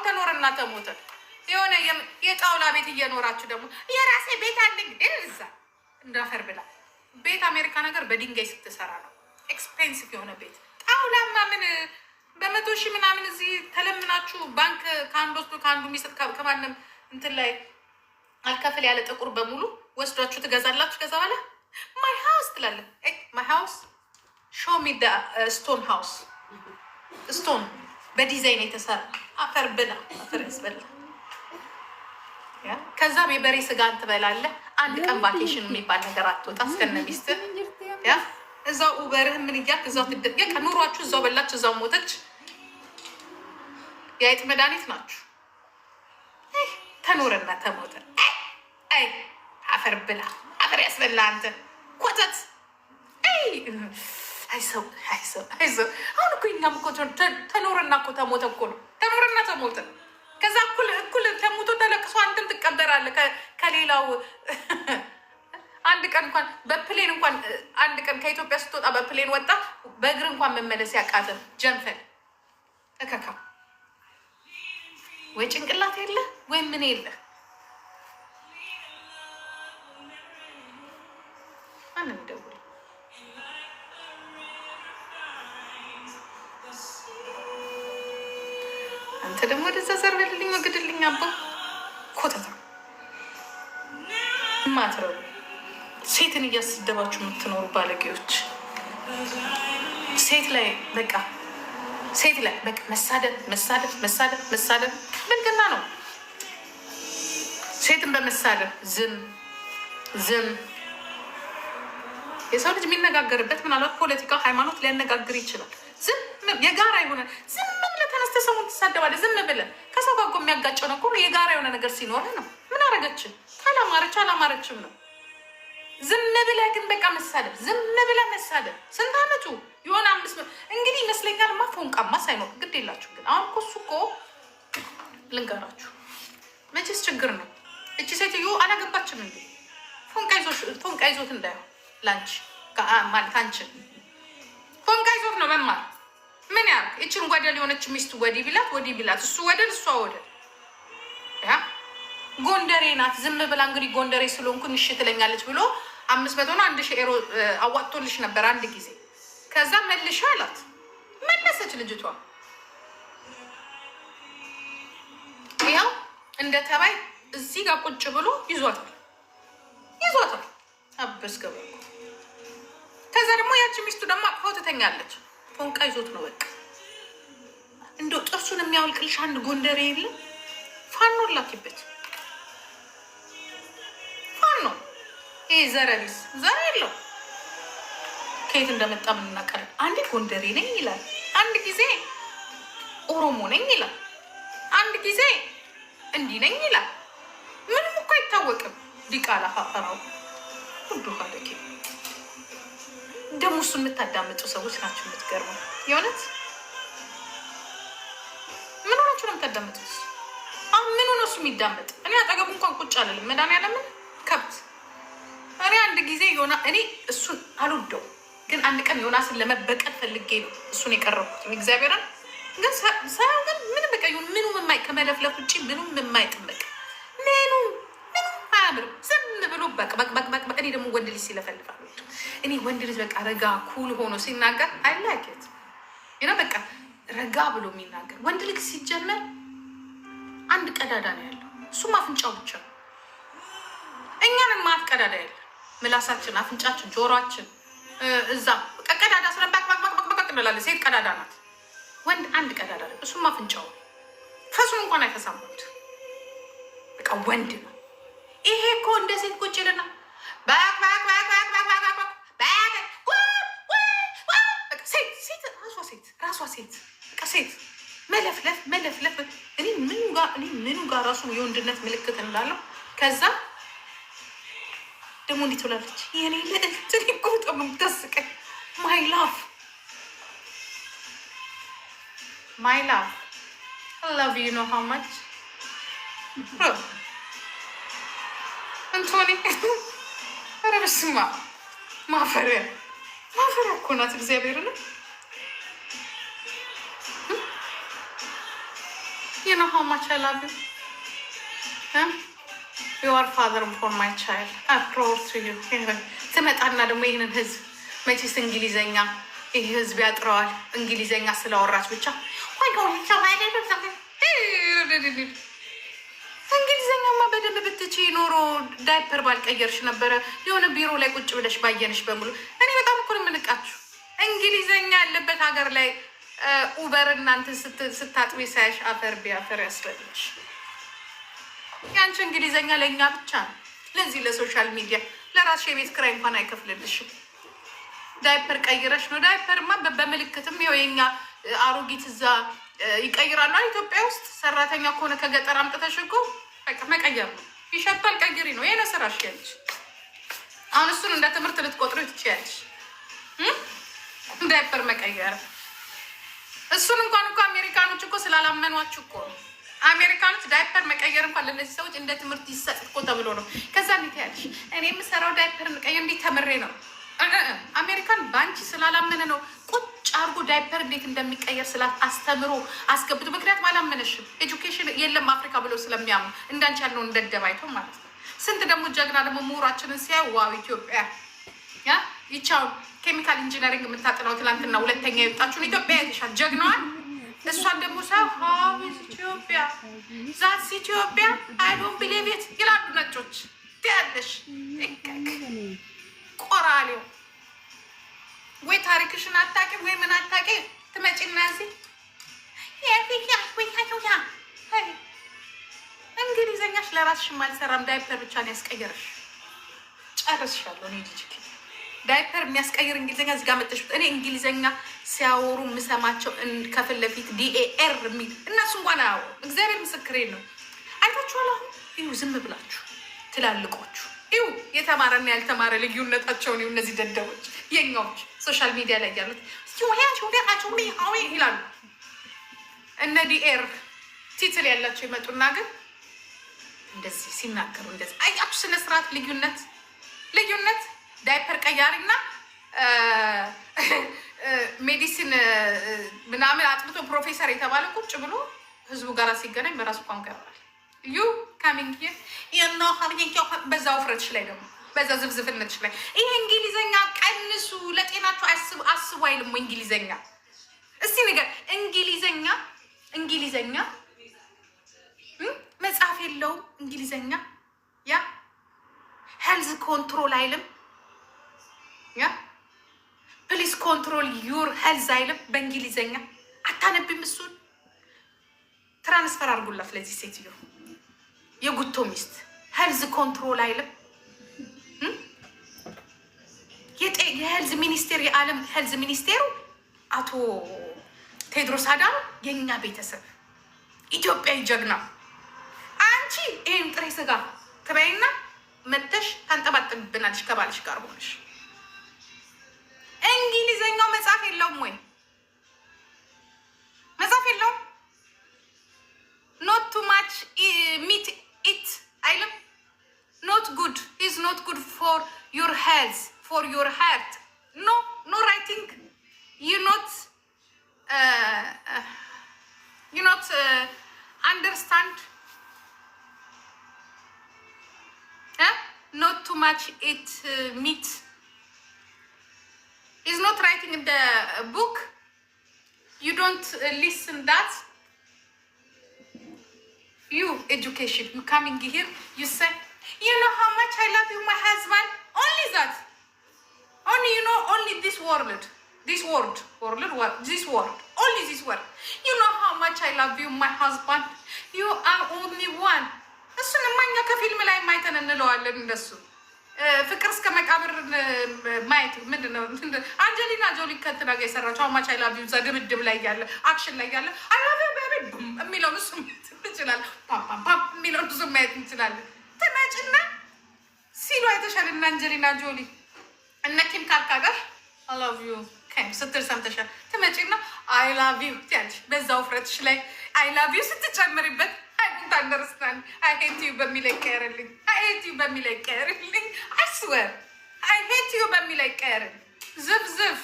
አሁን ተኖርና ተሞተ የሆነ የጣውላ ቤት እየኖራችሁ ደግሞ የራሴ ቤት አለኝ እዛ እንዳፈር ብላ ቤት አሜሪካ ነገር በድንጋይ ስትሰራ ነው ኤክስፔንሲቭ የሆነ ቤት። ጣውላማ ምን በመቶ ሺህ ምናምን እዚህ ተለምናችሁ ባንክ ከአንድ ወስዶ ከአንዱ የሚሰጥ ከማንም እንትን ላይ አልከፍል ያለ ጥቁር በሙሉ ወስዷችሁ ትገዛላችሁ። ከዛ በኋላ ማይ ሃውስ ትላለ። ማይ ሃውስ ሾው ሚ ስቶን ሃውስ ስቶን በዲዛይን የተሰራ አፈር ብላ አፈር ያስበላ። ከዛም የበሬ ስጋን ትበላለህ። አንድ ቀን ቫኬሽን የሚባል ነገር አትወጣ እስከነ ሚስትህ እዛው ኡበርህ ምን እያልክ እዛው ትደቀቅ። ኑሯችሁ እዛው በላችሁ እዛው ሞተች። የአይጥ መድኃኒት ናችሁ። ተኖረና ተሞተ። አይ አፈር ብላ አፈር ያስበላ አንተ ኮተት። አይሰው አሁን እኮ እኛም እኮ ተኖረና እኮ ተሞተ እኮ ነው። ተኖረና ተሞተ። ከዛ እኩል ተሞቶ ተለቅሶ አንተም ትቀበራለህ ከሌላው። አንድ ቀን እንኳን በፕሌን እንኳን አንድ ቀን ከኢትዮጵያ ስትወጣ በፕሌን ወጣ በእግር እንኳን መመለስ ያቃተ ጀንፈል እከካ ወይ ጭንቅላት የለ ወይ ምን የለ። ማንም ደውል አንተ ደግሞ ወደዛ ዘርበልልኝ ወግድልኝ። አባ ኮተታ ማትረቡ ሴትን እያስደባችሁ የምትኖሩ ባለጌዎች፣ ሴት ላይ በቃ መሳደብ ብልግና ነው። ሴትን በመሳደብ ዝም የሰው ልጅ የሚነጋገርበት ምናልባት ፖለቲካ፣ ሃይማኖት ሊያነጋግር ይችላል። የጋራ የሆነ ዝም ብለህ ተነስተህ ሰሙን ትሳደባለህ። ዝም ብለህ ከሰው ጋር የሚያጋጨው ነው እኮ የጋራ የሆነ ነገር ሲኖርህ ነው። ምን አረገችን? አላማረችም ነው። ዝም ብለህ ግን በቃ መሳደብ፣ ስንት አመቱ የሆነ 5 እንግዲህ ይመስለኛል ፎንቃማ ሳይኖር ግድ የላችሁ። ግን አሁን እሱ እኮ ልንገራችሁ መቼስ ችግር ነው። እቺ ሴትዮ አላገባችም እንዴ? ፎንቃ ይዞት እንዳይሆን ላንቺ ማለት አንቺን ፎንቃ ይዞት ነው መማር። ምን ያርግ? እችን ወደል የሆነች ሚስቱ ወዲህ ቢላት እሱ ወደል እሷ ወደል። ጎንደሬ ናት ዝም ብላ እንግዲህ ጎንደሬ ስለሆንኩኝ እሺ ትለኛለች ብሎ 500 ነው 1000 ዩሮ አዋጥቶልሽ ነበር አንድ ጊዜ። ከዛ መልሻ አላት። መለሰች ልጅቷ። ያው እንደ ተባይ እዚህ ጋር ቁጭ ብሎ ይዟታል። አበስ ገበኩ። ከዛ ደግሞ ያቺ ሚስቱ ደግሞ አቅፋው ትተኛለች። ፎንቃ ይዞት ነው በቃ። እንደው ጥርሱን የሚያወልቅልሽ አንድ ጎንደሬ የለም። ፋኖ ላኪበት ይሄ ዘረቢስ ዘር የለው። ከየት እንደመጣ ምንናቀር። አንዴ ጎንደሬ ነኝ ይላል፣ አንድ ጊዜ ኦሮሞ ነኝ ይላል፣ አንድ ጊዜ እንዲህ ነኝ ይላል። ምንም እኮ አይታወቅም። ዲቃላ ሀፈራው ሁሉ ካለኪ ደግሞ እሱ የምታዳምጡ ሰዎች ናቸው የምትገርመው። የእውነት ምን ሆናችሁ ነው የምታዳምጡት? አሁን ምን ሆነ እሱ የሚዳመጥ? እኔ አጠገቡ እንኳን ቁጭ አልልም። መድኃኒዓለምን ከብት እኔ አንድ ጊዜ እኔ እሱን አልወደው፣ ግን አንድ ቀን ዮናስን ለመበቀል ፈልጌ ነው እሱን የቀረብኩት። እግዚአብሔርን ግን ሳያው ግን ምንም በቃ ምኑም ከመለፍለፍ ውጭ ምኑም የማይጥበቅ ምኑም አያምርም። ዝም ብሎ በቅ። እኔ ደግሞ ወንድ ልጅ ሲለፈልፋል። እኔ ወንድ ልጅ በቃ ረጋ ኩል ሆኖ ሲናገር አይላኬት በቃ ረጋ ብሎ የሚናገር ወንድ ልጅ ሲጀመር አንድ ቀዳዳ ነው ያለው፣ እሱም አፍንጫው ብቻ ነው። እኛንም ማት ቀዳዳ ያለ ምላሳችን፣ አፍንጫችን፣ ጆሮአችን እዛ ቀዳዳ ስለባክ እንላለን። ሴት ቀዳዳ ናት፣ ወንድ አንድ ቀዳዳ ነው፣ እሱም አፍንጫው። ፈሱን እንኳን አይተሳሙት። በቃ ወንድ ነው ይሄ እኮ። እንደ ሴት ቁጭ ይልና ሴት መለፍለፍ። እኔ ምኑ ጋር ራሱ የወንድነት ምልክት እንዳለው። ከዛ ደግሞ እንዲህ ትላለች፣ የኔ ልዕልት። እኔ እኮ በጣም የምታስቀኝ ማይ ላቭ I love you know how much አንቶኒ። ኧረ በስመ አብ ማፈሪያ እኮ ናት። እግዚአብሔር ነው You know how much I love you? Huh? You are father for my child. I proud to you. ትመጣና ደግሞ ይህንን ህዝብ መቼስ እንግሊዘኛ ይህ ህዝብ ያጥረዋል። እንግሊዘኛ ስለወራች ብቻ እንግሊዘኛማ በደንብ ብትች ኖሮ ዳይፐር ባልቀየርሽ ነበረ። የሆነ ቢሮ ላይ ቁጭ ብለሽ ባየንሽ በሙሉ እኔ በጣም እኮ ነው የምንቃችሁ። እንግሊዘኛ ያለበት ሀገር ላይ ኡበር እናንተን ስታጥቢ ሳያሽ አፈር ቢያፈር ያስፈልግሽ። ያንቺ እንግሊዘኛ ለእኛ ብቻ ነው፣ ለዚህ ለሶሻል ሚዲያ ለራስሽ የቤት ክራይ እንኳን አይከፍልልሽም። ዳይፐር ቀይረሽ ነው። ዳይፐርማ በምልክትም ይኸው የኛ አሮጊት እዛ ይቀይራሉ። ኢትዮጵያ ውስጥ ሰራተኛ ከሆነ ከገጠር አምጥተሽ እኮ መቀየር ነው። ይሸጣል፣ ቀይሪ ነው። ይሄ ነው ስራሽ ያለሽ። አሁን እሱን እንደ ትምህርት ልትቆጥሩ ትችያለሽ። ዳይፐር መቀየር እሱን እንኳን እኮ አሜሪካኖች እኮ ስላላመኗችሁ እኮ ነው። አሜሪካኖች ዳይፐር መቀየር እንኳን ለነዚህ ሰዎች እንደ ትምህርት ይሰጥ እኮ ተብሎ ነው። ከዛ እንዴት ያለሽ እኔ የምሰራው ዳይፐር መቀየር እንዴት ተምሬ ነው። አሜሪካን በአንቺ ስላላመነ ነው ቁጭ አርጎ ዳይፐር እንዴት እንደሚቀየር አስተምሮ አስገብቶ። ምክንያቱም አላመነሽም። ኤጁኬሽን የለም አፍሪካ ብሎ ስለሚያምኑ እንዳንቺ ያለውን እንደደባይቶ ማለት ነው። ስንት ደግሞ ጀግና ደግሞ ምሁራችንን ሲያዩ ዋው ኢትዮጵያ ይቻውን ኬሚካል ኢንጂነሪንግ የምታጥነው ትላንትና ሁለተኛ የወጣችሁን ኢትዮጵያ ያይሻል ጀግናዋን። እሷን ደግሞ ሳይ ሀዊዝ ኢትዮጵያ ዛትስ ኢትዮጵያ አይ ዶንት ቢሊቭ ኢት ይላሉ ነጮች። ትያለሽ ቆራሌው ወይ ታሪክሽን አታውቂ ወይ ምን አታውቂ ትመጪና እዚህ እንግሊዘኛሽ ለራስሽም አልሰራም። ዳይፐር ብቻ ነው ያስቀየረሽ። ጨርስሻለሁ እኔ ጂጂ ዳይፐር የሚያስቀይር እንግሊዘኛ እዚህ ጋር መጥተሽ እኔ እንግሊዘኛ ሲያወሩ የምሰማቸው ከፊት ለፊት ዲኤር የሚል እነሱ እንኳን አያወሩ። እግዚአብሔር ምስክሬ ነው። አይታችኋል። አሁን ይሁ ዝም ብላችሁ ትላልቆቹ ይሁ የተማረና ያልተማረ ልዩነታቸውን እነዚህ ደደቦች የኛዎች ሶሻል ሚዲያ ላይ ያሉት ይላሉ። እነ ዲኤር ቲትል ያላቸው ይመጡና ግን እንደዚህ ሲናገሩ እንደዚህ አያችሁ። ስነ ስርዓት ልዩነት ዳይፐር ቀያሪና ሜዲሲን ምናምን አጥብቶ ፕሮፌሰር የተባለ ቁጭ ብሎ ህዝቡ ጋር ሲገናኝ በራሱ ቋንቋ ያወራል። ዩ ካሚንግ በዛ ውፍረትሽ ላይ ደግሞ በዛ ዝብዝፍነትሽ ላይ ይሄ እንግሊዘኛ ቀንሱ፣ ለጤናቸው አስቡ አይልም ወይ እንግሊዘኛ? እስቲ ነገር እንግሊዘኛ መጽሐፍ የለውም እንግሊዘኛ። ያ ሄልዝ ኮንትሮል አይልም። ያ ፕሊስ ኮንትሮል ዩር ሄልዝ አይልም በእንግሊዘኛ። አታነቢም? እሱን ትራንስፈር አድርጉላት ለዚህ ሴትዮ የጉቶ ሚስት። ሄልዝ ኮንትሮል አይልም። የሄልዝ ሚኒስቴር የዓለም ሄልዝ ሚኒስቴሩ አቶ ቴድሮስ አዳኖ የእኛ ቤተሰብ ኢትዮጵያዊ ጀግና። አንቺ ይህን ጥሬ ስጋ ትበይና መተሽ ታንጠባጥብናለሽ ከባልሽ ጋር ሆነሽ። እንግሊዘኛው መጽሐፍ የለውም ወይ? መጽሐፍ የለውም። ኖት ቱ ማች ሚት ኢት አይልም። ኖት ጉድ ኢዝ ኖት ጉድ ፎር ዩር ሄልዝ ፎር ዩር ሃርት ኖ ራይቲንግ ዩ ኖት አንደርስታንድ not too much it meat is not writing in the book. You don't listen that. You education, you coming here, you say, you know how much I love you, my husband. Only that. Only, you know, only this word. Only this word. You know how much I love you, my husband. You are only one. እሱን እማኛ ከፊልም ላይ ማይተን እንለዋለን። እንደሱ ፍቅር እስከ መቃብር ማየት ምንድን ነው? አንጀሊና ጆሊ ከእንትና ጋር የሰራቸው አማች አይ ላቭ ዩ እዛ ድብድብ ላይ ያለ አክሽን ላይ ያለ አይ ላቭ ዩ ቤቢ የሚለውን እሱ ማየት እንችላለን። ፓም የሚለውን እሱ ማየት እንችላለን። ትመጭና ሲሉ አይተሻል። እና አንጀሊና ጆሊ እነ ኪም ካርዳሽን አይ ላቭ ዩ ስትል ሰምተሻል። ትመጪና አይ ላቭ ዩ ትያለሽ። በዛ ውፍረትሽ ላይ አይ ላቭ ዩ ስትጨምሪበት understand I hate you በሚለኝ ቀርልኝ I swear I hate you በሚለኝ ቀርልኝ ዝፍ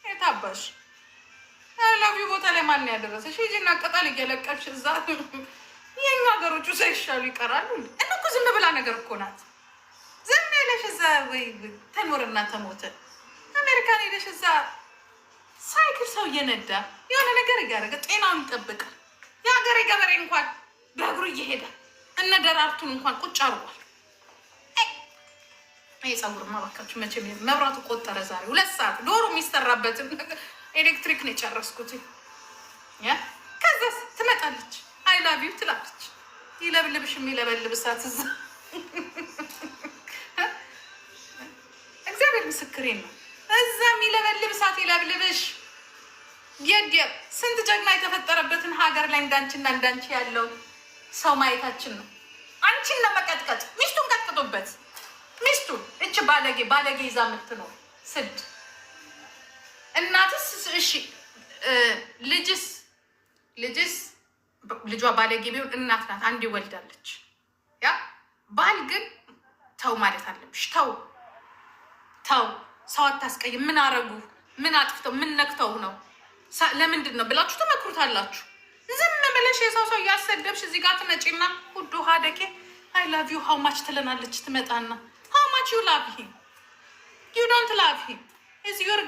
የታባሽ ላቪ ቦታ ላይ ማን ያደረሰሽ? ሂጂና ቅጠል እየለቀች እዛ የኛ ሀገሮቹ ሳይሻሉ ይቀራሉ። እኮ ዝም ብላ ነገር እኮ ናት። ዝም ሄደሽ እዛ ወይ ተኖርና ተሞተ አሜሪካን ሄደሽ እዛ ሳይክል ሰው እየነዳ የሆነ ነገር እያደረገ ጤናውን ይጠብቃል። የሀገሬ ገበሬ እንኳን በእግሩ እየሄደ እነ ደራርቱን እንኳን ቁጭ አርጓል። ይህ ፀጉርማ እባካችሁ መቼም መብራቱ ቆጠረ። ዛሬ 2 ሰዓት ዶሮ የሚሰራበትን ኤሌክትሪክ ነው የጨረስኩት። ከዛስ ትመጣለች አይ ላቭ ዩ ትላለች። ይለብልብሽ የሚለበልብ እሳት እዛ እግዚአብሔር ምስክሬ ነው። እዛ የሚለበልብ እሳት ይለብልብሽ። የዲያ ስንት ጀግና የተፈጠረበትን ሀገር ላይ እንዳንቺና እንዳንቺ ያለው ሰው ማየታችን ነው። አንቺን ለመቀጥቀጥ ሚስቱን ቀጥቅጦበት ሚስቱን እች ባለጌ ይዛ የምትኖር ስድ እናትስ እሺ ልጇ ባለጌ ቢሆን እናት ናት፣ አንድ ይወልዳለች። ያ ባል ግን ተው ማለት አለብሽ። ተው ሰው አታስቀይም። ምን አረጉ? ምን አጥፍተው? ምን ነክተው ነው? ለምንድን ነው ብላችሁ ትመክሩታላችሁ። ዝም ብለሽ የሰው እያሰደብሽ እዚህ ጋር ትመጪና ውዱ ሀደኬ አይ ላቭ ዩ ሃው ማች ትለናለች። ትመጣና ሃው ማች ዩ ላቭ ሂም ዩ ዶንት ላቭ ሂም ኢዝ ዩር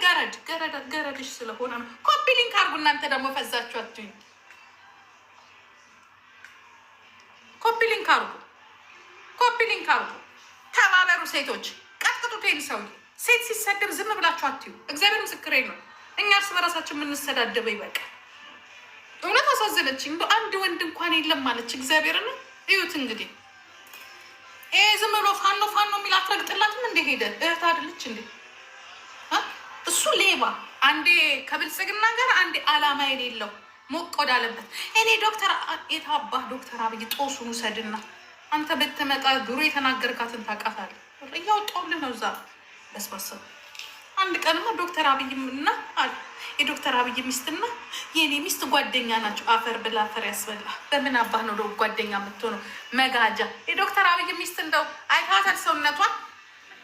ገረድሽ ስለሆነ ነው። ኮፒ ሊንክ አርጉ። እናንተ ደግሞ ፈዛችሁ አትሁኝ። ኮፒ ሊንክ አርጉ። ተባበሩ ሴቶች፣ ቀጥቅጡት ይሄን ሰውዬ። ሴት ሲሰደብ ዝም ብላችሁ አትዩ። እግዚአብሔር ምስክሬ ነው። እኛ እርስ በራሳችን የምንሰዳደበው ይበቃል። እውነት አሳዘነችኝ። አንድ ወንድ እንኳን የለም ማለች። እግዚአብሔርን እዩት እንግዲህ። ይሄ ዝም ብሎ ፋኖ የሚል አትረግጥላትም እንደ ሄደ እህት አይደለች እንዴ? እሱ ሌባ፣ አንዴ ከብልጽግና ጋር አንዴ አላማ የሌለው ሞቅ ወዳለበት። እኔ የታባህ ዶክተር አብይ ጦሱን ውሰድና አንተ ብትመጣ ድሮ የተናገርካትን ታውቃታለህ። እያወጣሁልህ ነው እዛ በስባሰብ። አንድ ቀንማ ዶክተር አብይና የዶክተር አብይ ሚስትና የኔ ሚስት ጓደኛ ናቸው። አፈር ብላ አፈር ያስበላ። በምን አባህ ነው ጓደኛ የምትሆነው? መጋጃ። የዶክተር አብይ ሚስት እንደው አይታታል ሰውነቷን።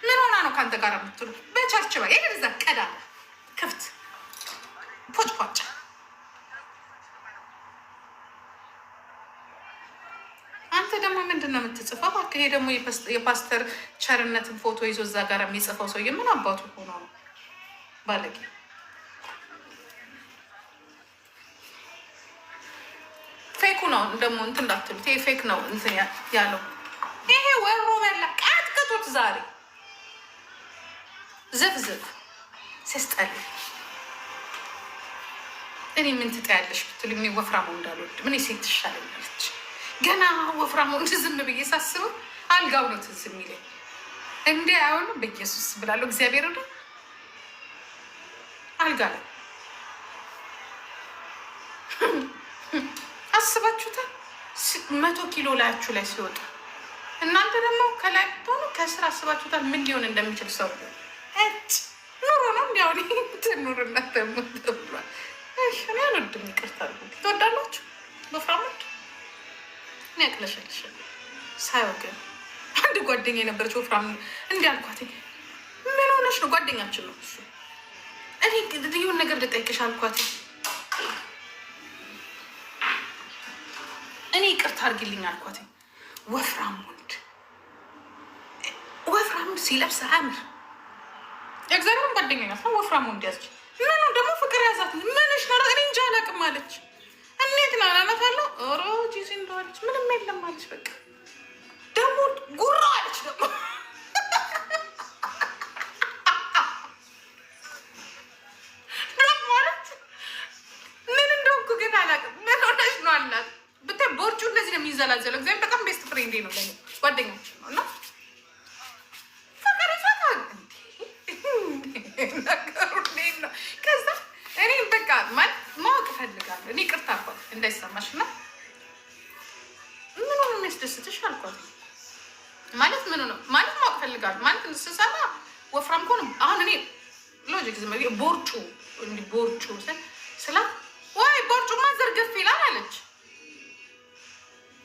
ምን ሆና ነው ከአንተ ጋር የምትሉ? በቸርች ባ ዛ ቀዳ ክፍት ፖጭ አንተ ደግሞ ምንድን ነው የምትጽፈው? ይሄ ደግሞ የፓስተር ቸርነትን ፎቶ ይዞ እዛ ጋር የሚጽፈው ሰውዬ ምን አባቱ ሆኖ ነው? ባለጌ ፌኩ ነው ደግሞ እንትን እንዳትሉት። ይሄ ፌክ ነው እንትን ያለው። ይሄ ወሮ በላ ቀጥቅጡት ዛሬ ዝፍዝፍ ሲስጠል። እኔ ምን ትጠያለሽ ብትሉ እኔ ወፍራሙ እንዳልወድ ምን ሴት ትሻለኛለች። ገና ወፍራሙ ዝም ብዬ ሳስበው አልጋው ነው ትዝ የሚለኝ። እንዲ አሁን በኢየሱስ ብላለሁ። እግዚአብሔር ወደ አልጋ ላይ አስባችሁታል? 100 ኪሎ ላያችሁ ላይ ሲወጣ እናንተ ደግሞ ከላይ ብትሆኑ ከስር አስባችሁታል? ምን ሊሆን እንደሚችል ሰው ኑሮ ነው እንዲያሁን ትኑርነት ደግሞ ተብሏል። እኔ አልወድም። ይቅርታ ትወዳላችሁ ወፍራሞች? እኔ ያቅለሸልሻል ሳይወገን አንድ ጓደኛ የነበረች ወፍራም እንዲህ አልኳት። ምን ሆነሽ ነው? ጓደኛችን ነው እሱ። እኔ የሆነ ነገር ልጠይቅሽ አልኳት። እኔ ይቅርታ አድርጊልኝ አልኳት። ወፍራም ወንድ ሲለብስ አያምር። የእግዚአብሔርን ጓደኛ ናት። ወፍራም ወንድ ያዘች። ምኑ ደግሞ ፍቅር ያዛት። ምንሽ ነው? እኔ እንጃ አላውቅም አለች። እንዴት ነው አላመት አለው። ኦሮ ጂዚ እንደዋለች ምንም የለም አለች። በቃ ደግሞ ጉራ አለች። ደግሞ ማለት ምን እንደሆንኩ ግን አላውቅም። ምን ሆነሽ ነው አላት። ብታይ ቦርጩ እንደዚህ ነው የሚዘላዘለው። እግዚአብሔር በጣም ቤስት ፍሬንዴ ነው ለኔ፣ ጓደኛችን ነው እና ፍቅር ይዛታል። ነገሩ እንዴት ነው? ከዛ እኔ በቃ ማወቅ እፈልጋለሁ። እኔ ቅርታ አልኳት እንዳይሰማሽ እና ምኑ ነው የሚያስደስትሽ አልኳት። ማለት ምኑ ነው ማለት ማወቅ እፈልጋለሁ። ማለት ስሰማ ወፍራም ከሆነ አሁን እኔ ሎጂክ ዝም ብዬ ቦርጩ እንዲህ ቦርጩ ስላ ወይ ቦርጩማ ዘርገፍ ይላል አለች።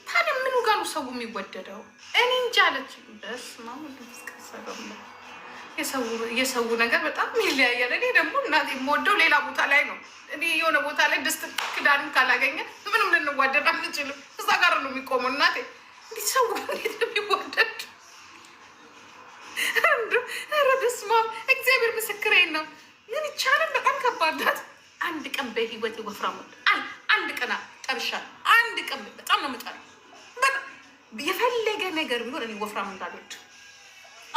ታዲያ ምኑ ጋር ነው ሰው የሚወደደው? እኔ እንጃ አለች። በስመ አብ ወወልድ ወመንፈስ ቅዱስ የሰው ነገር በጣም ይለያያል። እኔ ደግሞ እናቴ የምወደው ሌላ ቦታ ላይ ነው። እኔ የሆነ ቦታ ላይ ድስት ክዳንም ካላገኘ ምንም ልንዋደድ አንችልም። እዛ ጋር ነው የሚቆመው። እናቴ እንዲህ ሰው እንዴት ነው የሚዋደድ? ኧረ በስመ አብ እግዚአብሔር ምስክሬን ነው። ግን ይቻላል። በጣም ከባድ ናት። አንድ ቀን በህይወት ወፍራም አንድ ቀን ጠርሻለሁ። አንድ ቀን በጣም ነው የምጠራው። የፈለገ ነገር ቢሆን እኔ ወፍራም እንዳልወድ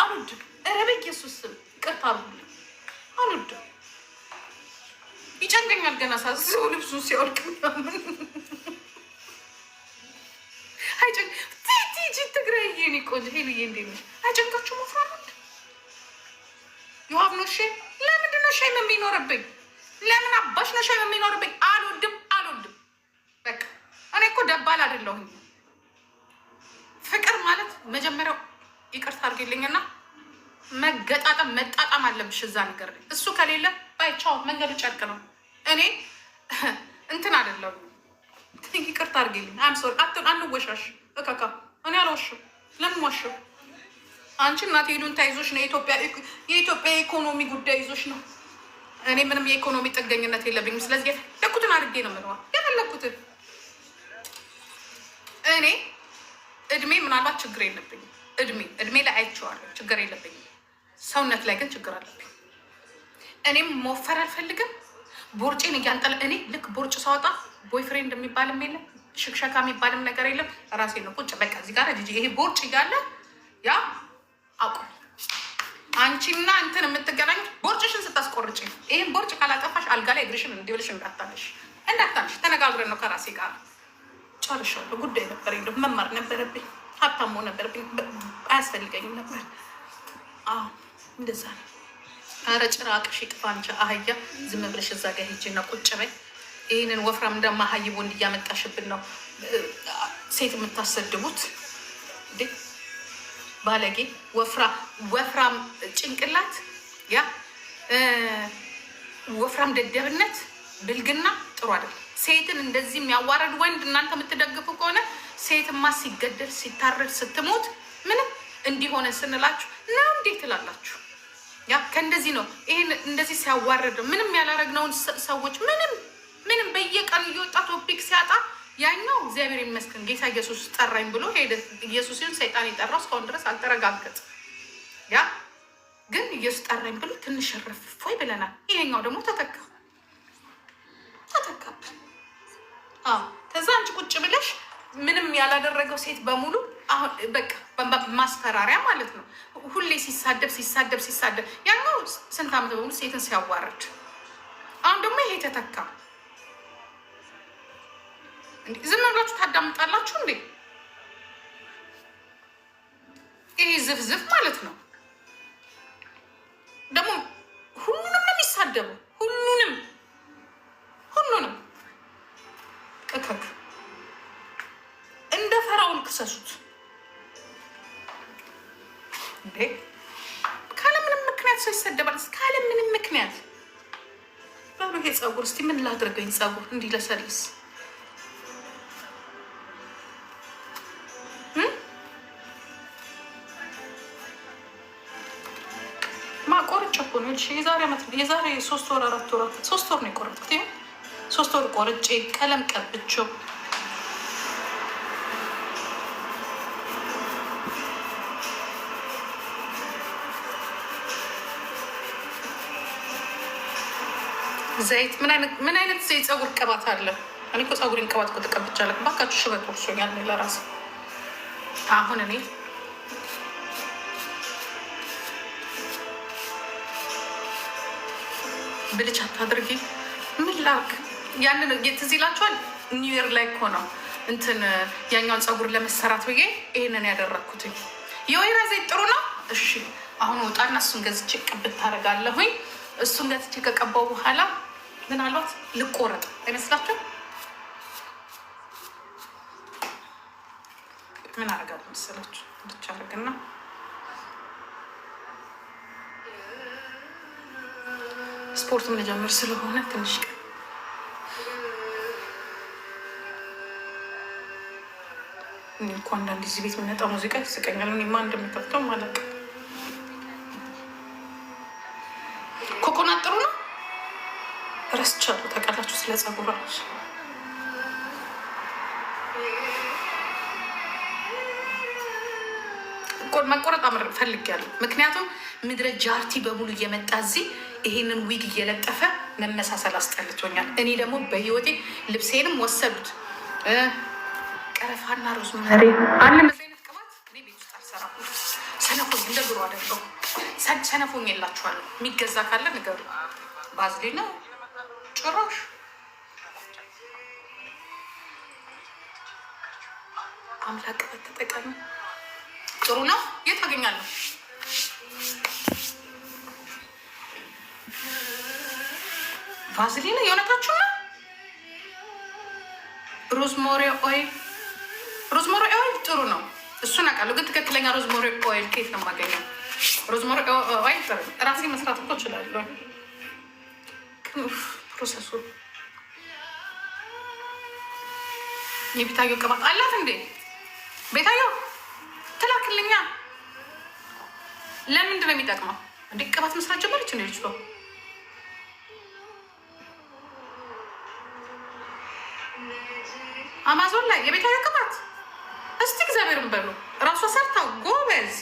አልወድም። ኧረ በኢየሱስ ስም ይቅርታ አድርጉልኝ፣ አልወድም። ይጨንቀኛል ገና ሳስበው ልብሱን ሲወልቅ ምናምን ቲጂ ትግራይ የኔ ቆንጆ ሄልዬ እንዴት ነሽ? አይጨንቃችሁም? ወፍራም ወንድ የዋብ ነው። ሼም ለምንድን ነው ሼም የሚኖርብኝ? ለምን አባሽ ነው ሼም የሚኖርብኝ? አልወድም። በቃ እኔ እኮ ደባል አይደለሁኝ። ፍቅር ማለት መጀመሪያው ይቅርታ አድርጌልኝና መገጣጠም መጣጣም አለብሽ እዛ ነገር ላይ። እሱ ከሌለ ባይቻው መንገዱ ጨርቅ ነው። እኔ እንትን አይደለሁም። ይቅርታ አድርጌልኝ። ሶሪ አንወሻሽ እካካ እኔ አልዋሽም። ለምን ዋሽም? አንቺ እናቴ ሄዱን ታይዞሽ ነው። የኢትዮጵያ የኢኮኖሚ ጉዳይ ይዞሽ ነው። እኔ ምንም የኢኮኖሚ ጥገኝነት የለብኝም። ስለዚህ የፈለኩትን አድርጌ ነው የምንዋ የፈለኩትን። እኔ እድሜ ምናልባት ችግር የለብኝም። እድሜ ላይ አይቼዋለሁ፣ ችግር የለብኝም። ሰውነት ላይ ግን ችግር አለብኝ። እኔም መወፈር አልፈልግም። ቦርጬን እያንጠለ እኔ ልክ ቦርጭ ሳወጣ ቦይፍሬንድ የሚባልም የለም፣ ሽክሸካ የሚባልም ነገር የለም። ራሴ ነው ቁጭ በቃ እዚህ ጋር ጂጂ ይሄ ቦርጭ እያለ ያ አቁም። አንቺና እንትን የምትገናኙት ቦርጭሽን ስታስቆርጭ፣ ይህን ቦርጭ ካላጠፋሽ አልጋ ላይ እግርሽን እንዲብልሽ እንዳታነሽ። ተነጋግረን ነው ከራሴ ጋር ጨርሻለሁ። ጉዳይ ነበረኝ፣ እንደው መማር ነበረብኝ፣ ሀብታም መሆን ነበረብኝ። አያስፈልገኝም ነበር። እንደዛ ነው። ኧረ ጭራቅሽ ይጥፋ አንቺ አህያ። ዝም ብለሽ እዛ ጋ ሄጂና ቁጭ በይ። ይህንን ወፍራም እንደማሀይቦ እንዲያመጣሽብን ነው ሴት የምታሰድቡት እንዴ? ባለጌ ወፍራም ጭንቅላት፣ ያ ወፍራም ደደብነት፣ ብልግና ጥሩ አይደለም። ሴትን እንደዚህ የሚያዋረድ ወንድ እናንተ የምትደግፉ ከሆነ ሴትማ ሲገደል ሲታረድ ስትሞት ምንም እንዲሆነ ስንላችሁ ነው እንዴት ትላላችሁ? ያ ከእንደዚህ ነው። ይሄን እንደዚህ ሲያዋረድ ምንም ያላረግነውን ሰዎች ምንም በየቀኑ እየወጣ ቶፒክ ሲያጣ ያኛው እግዚአብሔር ይመስገን ጌታ ኢየሱስ ጠራኝ ብሎ ሄደ። ኢየሱስን ሰይጣን የጠራው እስካሁን ድረስ አልተረጋገጠ። ያ ግን ኢየሱስ ጠራኝ ብሎ ትንሽ ረፍፎይ ብለናል። ይሄኛው ደግሞ ተተካብን። ከዛ አንቺ ቁጭ ብለሽ ምንም ያላደረገው ሴት በሙሉ አሁን በቃ ማስፈራሪያ ማለት ነው። ሁሌ ሲሳደብ ያኛው ስንት ዓመት በሙሉ ሴትን ሲያዋርድ፣ አሁን ደግሞ ይሄ ተተካ። ዝም ብላችሁ ታዳምጣላችሁ እንዴ? ይሄ ዝፍዝፍ ማለት ነው። ደግሞ ሁሉንም ነው የሚሳደበው። ሁሉንም እከክ እንደ ፈራውን ክሰሱት እንዴ! ካለምንም ምክንያት ሰው ይሰደባል። ካለምንም ምክንያት ባሉ ይሄ ፀጉር እስቲ ምን ላድርገኝ? ፀጉር እንዲህ ለሰሪስ ማቆርጬ እኮ ነው። የዛሬ 3 ወር 4 ወር 3 ወር ነው የቆረጥኩት። 3 ወር ቆርጬ ቀለም ቀብቼው ዘይት ምን አይነት ዘይት ፀጉር ቅባት አለ? እኔ እኮ ፀጉሬን ቅባት እኮ ተቀብቻለሁ። እባካችሁ ሽበት ወርሶኛል ለራሴ። አሁን እኔ ብልጭ አታድርጊ። ምን ላድርግ? ያንን ትዝ ይላችኋል። ኒው ይር ላይ እኮ ነው እንትን ያኛውን ፀጉር ለመሰራት ብዬ ይሄንን ያደረግኩት። የወይራ ዘይት ጥሩ ነው። እሺ አሁን ወጣና እሱን ገዝቼ ቅብት ታደርጋለሁኝ። እሱን ገዝቼ ከቀባው በኋላ ምናልባት ልቆረጥ አይመስላችሁም? ምን አደርጋለሁ መሰላችሁ? ብቻ አድርግና ስፖርትም ልጀምር ስለሆነ ትንሽ ቀን እኔ እኮ አንዳንድ እዚህ ቤት የምነጣ ሙዚቃ ይስቀኛል። እኔማ እንደምከፍተው ማለት ስለ ጸጉር መቆረጥ ፈልጊያለሁ። ምክንያቱም ምድረ ጃርቲ በሙሉ እየመጣ እዚህ ይሄንን ዊግ እየለጠፈ መመሳሰል አስጠልቶኛል። እኔ ደግሞ በህይወቴ ልብሴንም ወሰዱት። ቀረፋና ሮዝመሪ አለ መሰለኝ ቅባት እኔ ቤት ውስጥ አልሰራም። ሰነፎኝ እንደ ድሮ አደርገው ሰነፎኝ የላችኋለሁ። የሚገዛ ካለ ንገሩ። ባዝሊን ነው ጭራሽ አምላክ ቅባት ተጠቀሙ። ጥሩ ነው። የት አገኛለሁ? ቫዝሊን የእውነታችሁ ነው። ሮዝሞሪ ኦይል ጥሩ ነው። እሱን አውቃለሁ፣ ግን ትክክለኛ ሮዝሞሪ ኦይል ከየት ነው የማገኘው? ሮዝሞሪ ኦይል ጥሩ ራሴ መስራት እኮ እችላለሁ። ፕሮሰሱ የቤታዮ ቅባት አላት እንዴ? ቤታዮ ትላክልኛ። ለምንድን ነው የሚጠቅመው እንዴ? ቅባት መስራት ጀመረች እንዴ ልጅ? አማዞን ላይ የቤታዮ ቅባት እስቲ እግዚአብሔርን በሉ እራሷ ሰርታ ጎበዝ።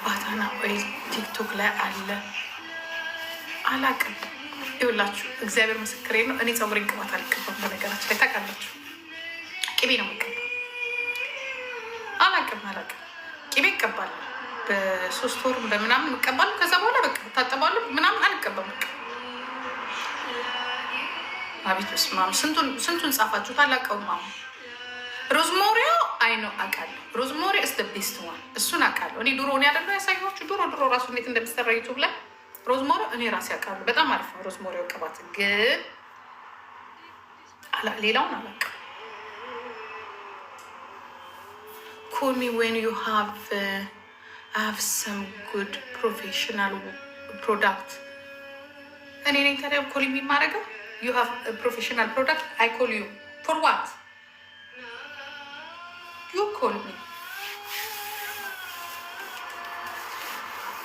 ባታና ኦይል ቲክቶክ ላይ አለ። አላቅም። ይኸውላችሁ እግዚአብሔር ምስክሬ ነው። እኔ ፀጉሬን ቅባት አልቀባም። በነገራችን ላይ ታውቃላችሁ፣ ቅቤ ነው የምቀባው። አላቅም ቅቤ እቀባለሁ። በ3 ወር በምናምን እቀባለሁ። ከዛ በኋላ በቃ ታጠባለሁ ምናምን አልቀባም። በቃ አቤት በስመ አብ ስንቱን ጻፋችሁ ታላቀውም። አሁን ሮዝሞሪዮ አይ ነው አውቃለሁ። ሮዝሞሪ ስ ቤስት ዋን እሱን አውቃለሁ። እኔ ድሮ እኔ አይደለሁ ያሳየኋችሁ ድሮ ራሱ እንዴት እንደሚሰራ ዩቱብ ላይ ሮዝሞሪ እኔ ራሴ አውቃለሁ። በጣም አሪፍ ነው ሮዝሞሪዮ ቅባት፣ ግን ሌላውን አላውቅም። ኮል ሚ ዌን ዩ ሃቭ ሰም ጉድ ፕሮፌሽናል ፕሮዳክት። እኔ ነኝ ታዲያ ኮል ሚ የማደርገው። ዩ ሃቭ ፕሮፌሽናል ፕሮዳክት አይ ኮል ዩ ፎር ዋት ዩ ኮል ሚ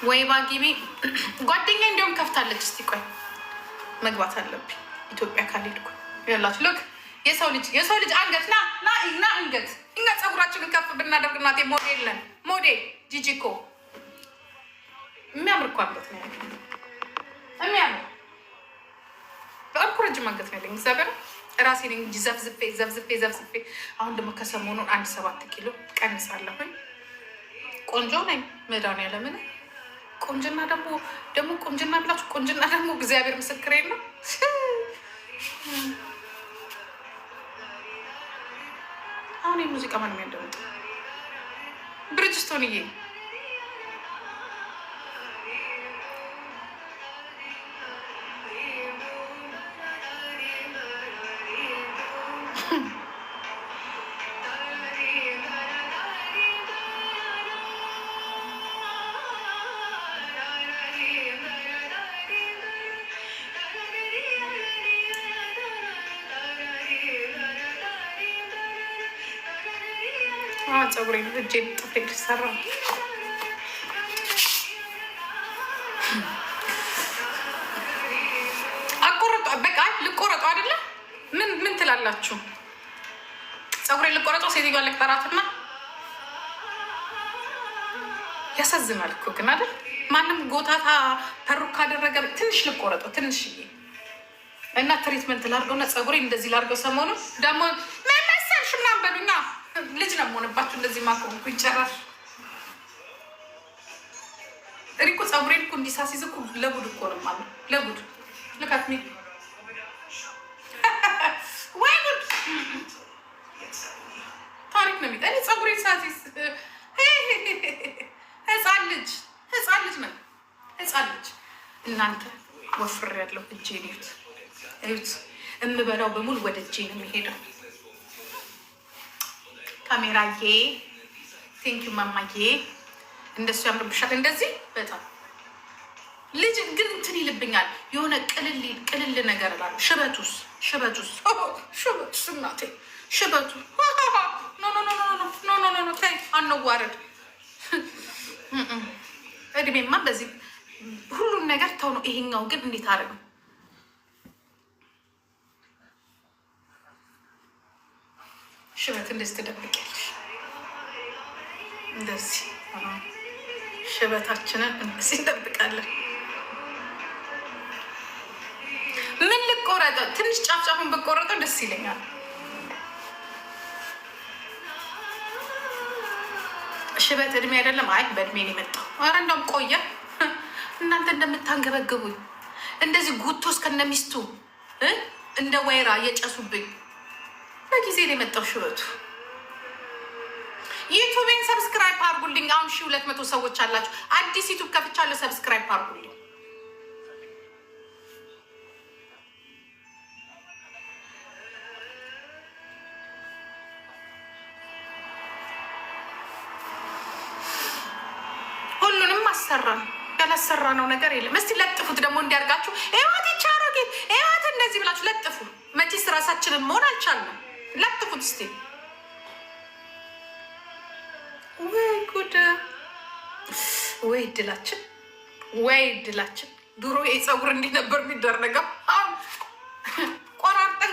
ወይ ባጊቢ ጓደኛ እንዲሁም ከፍታለች። እስቲ ቆይ መግባት አለብኝ ኢትዮጵያ ካልሄድኩ። ያላችሁ ልክ የሰው ልጅ አንገት ና አንገት እኛ ፀጉራችንን ከፍ ብናደርግ እናቴ ሞዴል ነን። ሞዴል ጂጂኮ የሚያምር እኮ አንገት ነው የሚያምር በጣም እኮ ረጅም አንገት ነው ያለኝ። እግዚአብሔር ራሴ ነኝ እንጂ ዘፍዝፌ አሁን ደግሞ ከሰሞኑን 7 ኪሎ ቀንሳለሁኝ። ቆንጆ ነኝ መድኃኒዓለምን። ቆንጅና ደግሞ ቆንጅና ብላችሁ ቆንጅና ደግሞ እግዚአብሔር ምስክሬ ነው። አሁን የሙዚቃ ማንም ያንደምጥ ብሪጅስቶንዬ ፀጉሬ እጄን ጥፍሬ ልሰራ አቆረጧ። በቃ ልቆረጧ አይደለ? ምን ትላላችሁ? ፀጉሬ ልቆረጧ። ሴትዮዋ ልቅጠራትና ያሳዝናል እኮ ግን አይደል? ማንም ጎታታ ፐሩክ ካደረገ ትንሽ ልቆረጠው ትንሽዬ እና ትሪትመንት ላድርገውና ፀጉሬ እንደዚህ ላድርገው። ሰሞኑን ደግሞ መመሰልሽ ምናምን በሉኛ። ልጅ ነው የምሆንባችሁ እንደዚህ ማቆምኩ ይጨራል። እኔ እኮ ፀጉሬን እኮ እንዲሳሲዝ እኮ ለጉድ እኮ ነው ማለት ለጉድ ልካት ሚ ወይ ጉድ ታሪክ ነው የሚጠ ፀጉሬን ሳሲዝ ህፃን ልጅ ነው ህፃን ልጅ። እናንተ ወፍር ያለው እጄን እዩት። እምበላው በሙሉ ወደ እጄ ነው የሚሄደው። ካሜራዬ ቴንኪዩ ማማዬ። እንደሱ ያምርብሻል እንደዚህ በጣም ልጅ ግን እንትን ይልብኛል የሆነ ቅልል ነገር እላለሁ። ሽበቱስ እናቴ ሽበቱ ኖ ተይ አንዋረድ። እድሜማ በዚህ ሁሉን ነገር ተው ነው። ይሄኛው ግን እንዴት አደረገ? ሽበት እንደዚህ ትደብቂያለሽ? እንደዚህ ሽበታችንን እንደዚህ እንጠብቃለን። ምን ልቆረጠው? ትንሽ ጫፍጫፉን ብቆረጠው ደስ ይለኛል። ሽበት እድሜ አይደለም። አይ በእድሜ ነው የመጣው። ኧረ እንደውም ቆየ። እናንተ እንደምታንገበግቡኝ እንደዚህ ጉቶ እስከነሚስቱ እንደ ወይራ እየጨሱብኝ በጊዜ ነው የመጣው ሽበቱ። ዩቱቤን ሰብስክራይብ አድርጉልኝ። አሁን 1200 ሰዎች አላችሁ። አዲስ ዩቱብ ከፍቻለሁ። ሰብስክራይብ አድርጉልኝ። ሁሉንም አሰራን። ያላሰራ ነው ነገር የለም። እስቲ ለጥፉት ደግሞ እንዲያርጋችሁ። ይዋት ይቻሮጌት ይዋት እንደዚህ ብላችሁ ለጥፉ። መቼስ ራሳችንን መሆን አልቻልንም። ለጥፉት እስቲ። ወይ ጉድ! ወይ እድላችን! ወይ እድላችን! ድሮ የፀጉር እንዲህ ነበር የሚደረገው። ቆራርጠን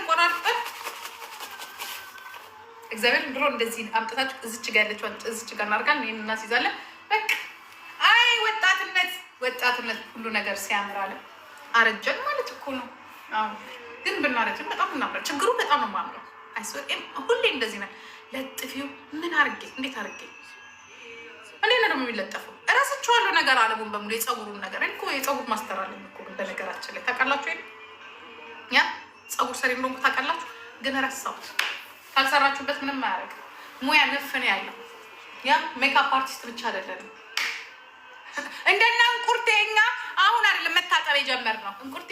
እግዚአብሔር ድሮ እንደዚህ አምጥታችሁ እዚች ጋር ያለችው እዚች ጋር እናርጋለን። ይህን እናስይዛለን። በቃ አይ ወጣትነት ሁሉ ነገር ሲያምራለን። አረጀን ማለት እኮ ነው። ግን ብናረጅን በጣም እናምራለን። ችግሩ በጣም ነው ማምረው። ሁሌ እንደዚህ ነው። ለጥፊው ምን አርጌ እንዴት አርጌ እኔ ነው ደግሞ የሚለጠፈው። እራሳችኋለሁ ነገር አለሙን በሙሉ የፀጉሩን ነገር እኮ የፀጉር ማስተር አለኝ እኮ በነገራችን ላይ ታውቃላችሁ። ያ ፀጉር ሰሪ እንደሆንኩ ታውቃላችሁ። ግን ረሳሁት። ካልሰራችሁበት ምንም አያደርግም። ሙያ ንፍን ያለው ያ ሜካፕ አርቲስት ብቻ አይደለም። እንደና እንቁርቴኛ አሁን አይደለም መታጠብ የጀመርነው። እንቁርቴ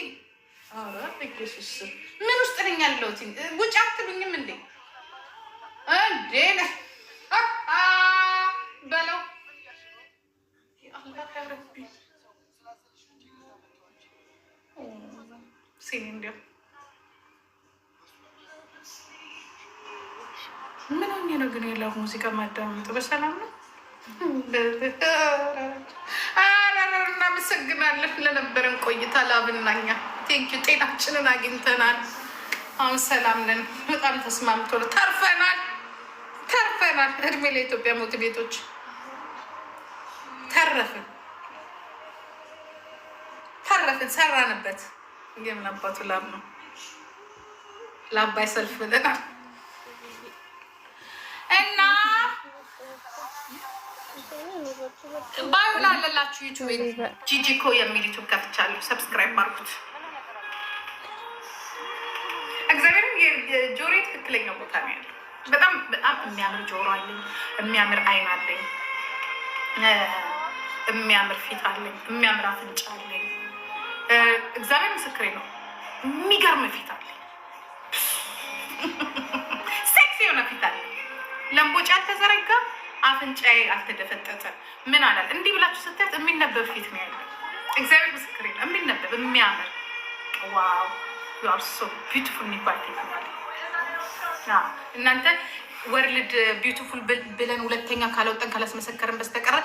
ምን ውስጥ ነኝ ያለሁት? ውጭ አትሉኝም እንዴ? እንዴ በለው ሲኒ እንዲያው ምን ሆኜ ነው ግን የላው ሙዚቃ ማዳመጥ በሰላም ነው? እናመሰግናለን ለነበረን ቆይታ ላብናኛ ቴንኪ። ጤናችንን አግኝተናል። አሁን ሰላም ነን። በጣም ተስማምቶ ተርፈናል። እድሜ ለኢትዮጵያ ሞት ቤቶች ተረፍን፣ ሰራንበት። የምን አባቱ ላብ ነው? ለአባይ ሰልፍ ብለናል እና ባይሆን አለላችሁ ዩቱብ ጂጂኮ የሚል ዩቱብ ከፍቻለሁ። ሰብስክራይብ አድርጉት። እግዚአብሔርም የጆሮዬ ትክክለኛ ቦታ ነው ያለው። በጣም የሚያምር ጆሮ አለኝ፣ የሚያምር አይን አለኝ፣ የሚያምር ፊት አለኝ፣ የሚያምር አፍንጫ አለኝ። እግዚአብሔር ምስክሬ ነው። የሚገርም ፊት አለኝ፣ ሴክሲ የሆነ ፊት አለኝ። ለምቦጭ ያልተዘረጋ አፍንጫዬ አልተደፈጠጠ ምን አላል። እንዲህ ብላችሁ ስታያት የሚነበብ ፊት ነው ያለው። እግዚአብሔር ምስክሬ ነው። የሚነበብ የሚያምር ዋው ዩ አር ሶ ቢዩቲፉል የሚባል ፊት ነው ያለው። እናንተ ወርልድ ቢዩቲፉል ብለን ሁለተኛ ካለወጠን ካላስመሰከርን በስተቀረ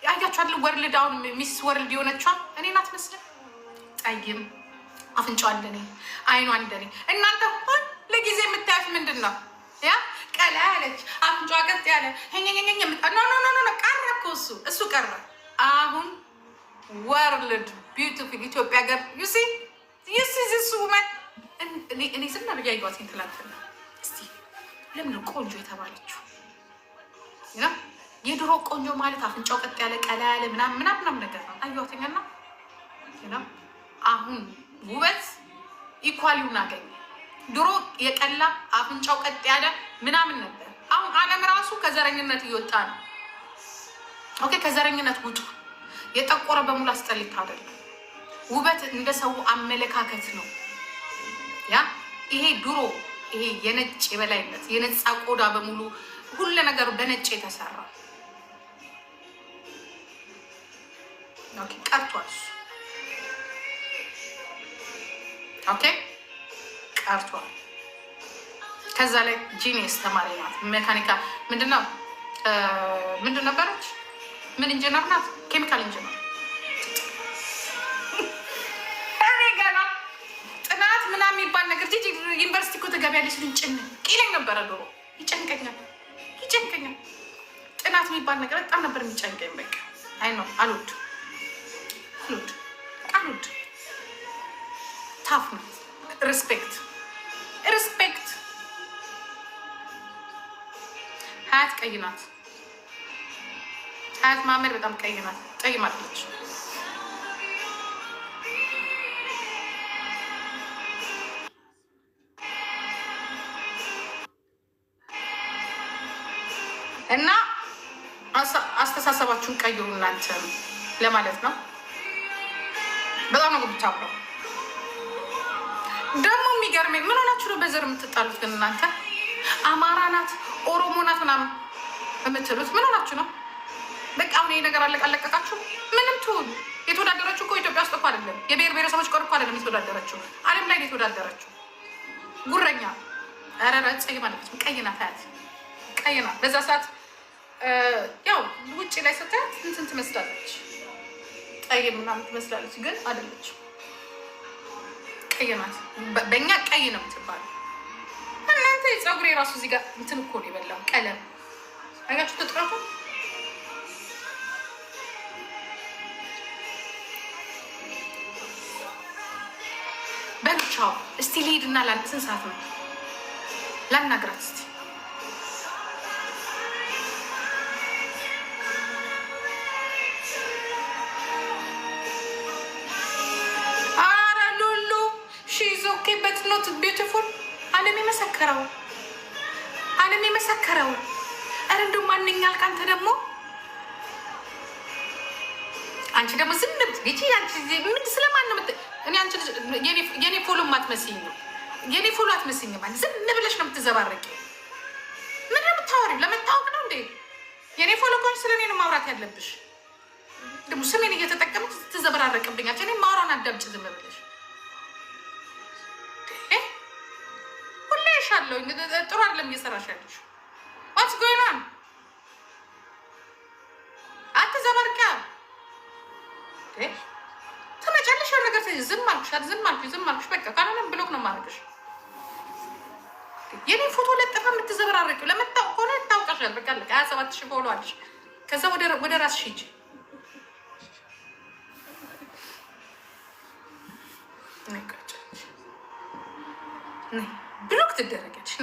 ያያችኋል። ወርልድ አሁን ሚስ ወርልድ የሆነችዋ እኔ ናት መስለን ጠይም አፍንጫዋ እንደኔ አይኗ እንደኔ። እናንተ ሁል ለጊዜ የምታያት ምንድን ነው? ያ ቀላ ያለች አፍንጫዋ ቀጥ ያለ ኖ ቀረ እኮ እሱ ቀረ። አሁን ወርልድ ቢዩቲፉል ኢትዮጵያ ገር ዩሲ ዚስ ውመን እኔ ዝም ብዬ አየኋት ትላንትና። እስቲ ለምን ቆንጆ የተባለችው? የድሮ ቆንጆ ማለት አፍንጫው ቀጥ ያለ ቀላ ያለ ምናምን ነገር ነው። አየኋትኛና አሁን ውበት ኢኳሊውን አገኘ። ድሮ የቀላ አፍንጫው ቀጥ ያለ ምናምን ነበር። አሁን ዓለም ራሱ ከዘረኝነት እየወጣ ነው። ኦኬ ከዘረኝነት ውጡ። የጠቆረ በሙሉ አስጠሊታ አይደለም። ውበት እንደ ሰው አመለካከት ነው። ያ ይሄ ድሮ ይሄ የነጭ የበላይነት የነፃ ቆዳ በሙሉ ሁሉ ነገሩ በነጭ የተሰራ ኦኬ ቀርቷል። ኦኬ ቀርቷል። ከዛ ላይ ጂኒየስ ተማሪ ናት። ሜካኒካ ምንድን ነበረች? ምን ኢንጂነር ናት? ኬሚካል ኢንጂነር ትገቢያለሽ ሲሉኝ ይለኝ ነበረ ድሮ። ይጨንቀኛል። ጥናት የሚባል ነገር በጣም ነበር የሚጨንቀኝ። በቃ አይ ነው አልወድ ታፍ ነው። ሪስፔክት ሀያት ቀይ ናት። ሀያት ማመር በጣም ቀይ ናት። ጠይማለች። እና አስተሳሰባችሁን ቀይሩ እናንተ ለማለት ነው። በጣም ነው የምታምረው። ደግሞ የሚገርመኝ ምን ሆናችሁ ነው በዘር የምትጣሉት? ግን እናንተ አማራ ናት ኦሮሞ ናት ምናምን የምትሉት ምን ሆናችሁ ነው? በቃ አሁን ይሄ ነገር አለቀቃችሁ። ምንም ትሁን የተወዳደረችው እኮ ኢትዮጵያ ውስጥ እኮ አይደለም። የብሔር ብሔረሰቦች ቆር እኮ አይደለም የተወዳደረችው፣ ዓለም ላይ የተወዳደረችው። ጉረኛ ረረ ፀይ ማለት ቀይ ናት። አያት ቀይ ናት። በዛ ሰዓት ያው ውጭ ላይ ስታያት እንትን ትመስላለች፣ ቀይ ምናምን ትመስላለች፣ ግን አይደለች። ቀይ ናት። በእኛ ቀይ ነው የምትባለው። እናንተ የፀጉሬ ራሱ እዚህ ጋር እንትን እኮ ነው የበላው ቀለም አያችሁ። ተጥራቱ በልቻው። እስቲ ልሂድና ስንት ሰዓት ነው ላናግራት እስቲ። አረ ሉሉ ሺዝ ኦኬ በት ኖት ቢዩቲፉል። ዓለም የመሰከረው አረ እንደው ማንኛል ካንተ ደግሞ አንቺ ደግሞ ዝም ብትይ አንቺ ምን ስለማን ነው እኔ አንቺ የኔ ፎሎ ማትመስኝ ነው። የኔ ፎሎ አትመስኝ ማለት ዝም ብለሽ ነው የምትዘባረቂው። ምን ነው የምታወሪው? ለመታወቅ ነው እንዴ? የኔ ፎሎ ኮን ስለኔ ነው ማውራት ያለብሽ። ደግሞ ስሜን እየተጠቀምሽ ትዘበራረቅብኛለሽ። እኔ ማውራውን አዳምጪ ዝም ብለሽ። ሁሌ ይሻለው ጥሩ አይደለም እየሰራሽ ያለሽ። ዋትስ ጎይንግ ኦን? አትዘባርቂያ ተመጫለሽ ነገር ዝም አልኩሽ። በቃ ካልሆነ ብሎክ ነው የማደርግሽ። የኔ ፎቶ ለጥፋ የምትዘበራረቂው ለመታወቅ ከሆነ ታውቃሻል። በቃ 27,000 ፎሎ አለሽ። ከዛ ወደ ራስሽ ሂጂ። ብሎክ ትደረጊያለሽ።